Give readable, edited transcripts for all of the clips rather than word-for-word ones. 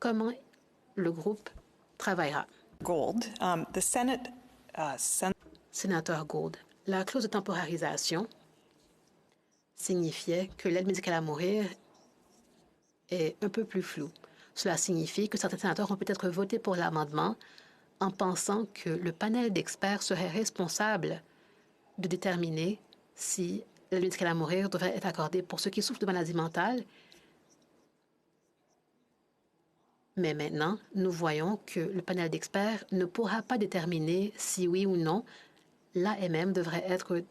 comment le groupe travaillera. Gould, the Senate Sénateur Gould, la clause de temporarisation signifiait que l'aide médicale à mourir est un peu plus floue. Cela signifie que certains sénateurs ont peut-être voté pour l'amendement en pensant que le panel d'experts serait responsable de déterminer si l'aide médicale à mourir devrait être accordée pour ceux qui souffrent de maladies mentales. Mais maintenant, nous voyons que le panel d'experts ne pourra pas déterminer si oui ou non l'AMM devrait être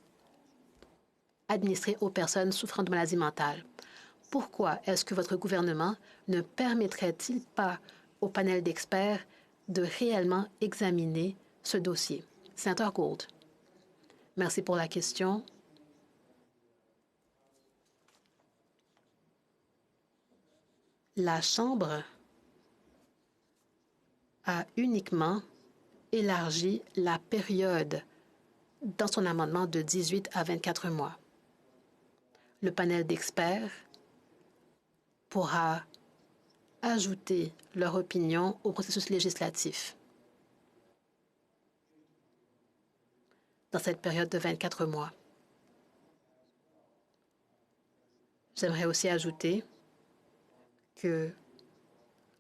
administrée aux personnes souffrant de maladies mentales. Pourquoi est-ce que votre gouvernement ne permettrait-il pas au panel d'experts de réellement examiner ce dossier? Sénateur Gould. Merci pour la question. La Chambre a uniquement élargi la période dans son amendement de 18 à 24 mois. Le panel d'experts pourra ajouter leur opinion au processus législatif dans cette période de 24 mois. J'aimerais aussi ajouter que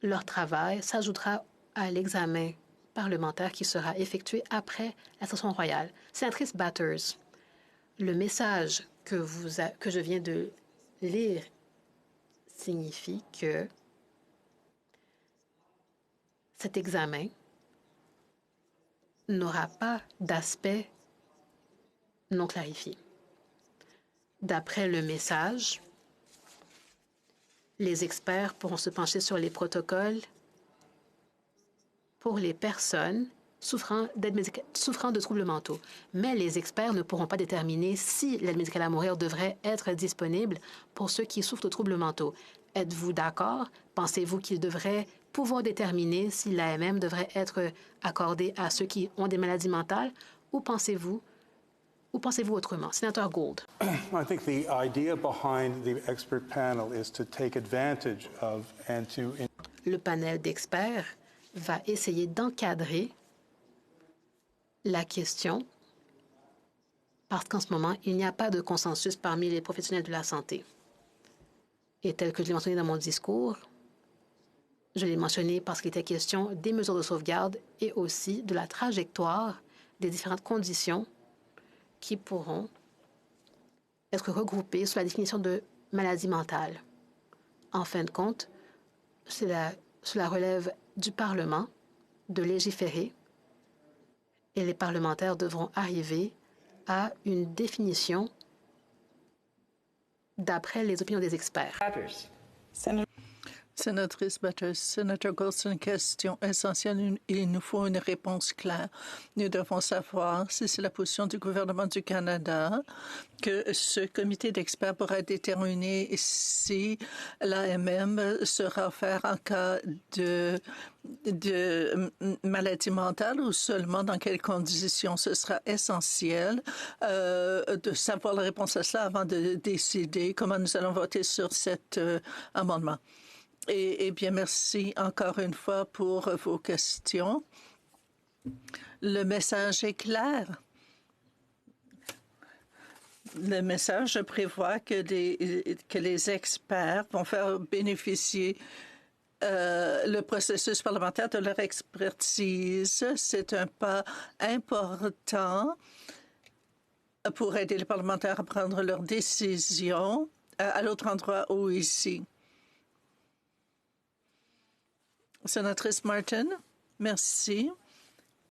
leur travail s'ajoutera à l'examen parlementaire qui sera effectué après la session royale. Sénatrice Batters, le message que je viens de lire signifie que cet examen n'aura pas d'aspect non clarifié. D'après le message, les experts pourront se pencher sur les protocoles pour les personnes souffrant de troubles mentaux. Mais les experts ne pourront pas déterminer si l'aide médicale à mourir devrait être disponible pour ceux qui souffrent de troubles mentaux. Êtes-vous d'accord? Pensez-vous qu'ils devraient pouvoir déterminer si l'AMM devrait être accordée à ceux qui ont des maladies mentales ou pensez-vous autrement? Sénateur Gould. I think the idea behind the expert panel is to take advantage of and to... Le panel d'experts va essayer d'encadrer la question parce qu'en ce moment, il n'y a pas de consensus parmi les professionnels de la santé. Et tel que je l'ai mentionné dans mon discours, je l'ai mentionné parce qu'il était question des mesures de sauvegarde et aussi de la trajectoire des différentes conditions qui pourront être regroupées sous la définition de maladie mentale. En fin de compte, cela relève du Parlement de légiférer et les parlementaires devront arriver à une définition d'après les opinions des experts. Sénatrice Batters, Sénateur Gould, c'est une question essentielle. Il nous faut une réponse claire. Nous devons savoir si c'est la position du gouvernement du Canada que ce comité d'experts pourra déterminer si l'AMM sera offert en cas de maladie mentale ou seulement dans quelles conditions. Ce sera essentiel de savoir la réponse à cela avant de décider comment nous allons voter sur cet amendement. Et bien, merci encore une fois pour vos questions. Le message est clair. Le message prévoit que les experts vont faire bénéficier le processus parlementaire de leur expertise. C'est un pas important pour aider les parlementaires à prendre leurs décisions à l'autre endroit ou ici. Sénatrice Martin, merci.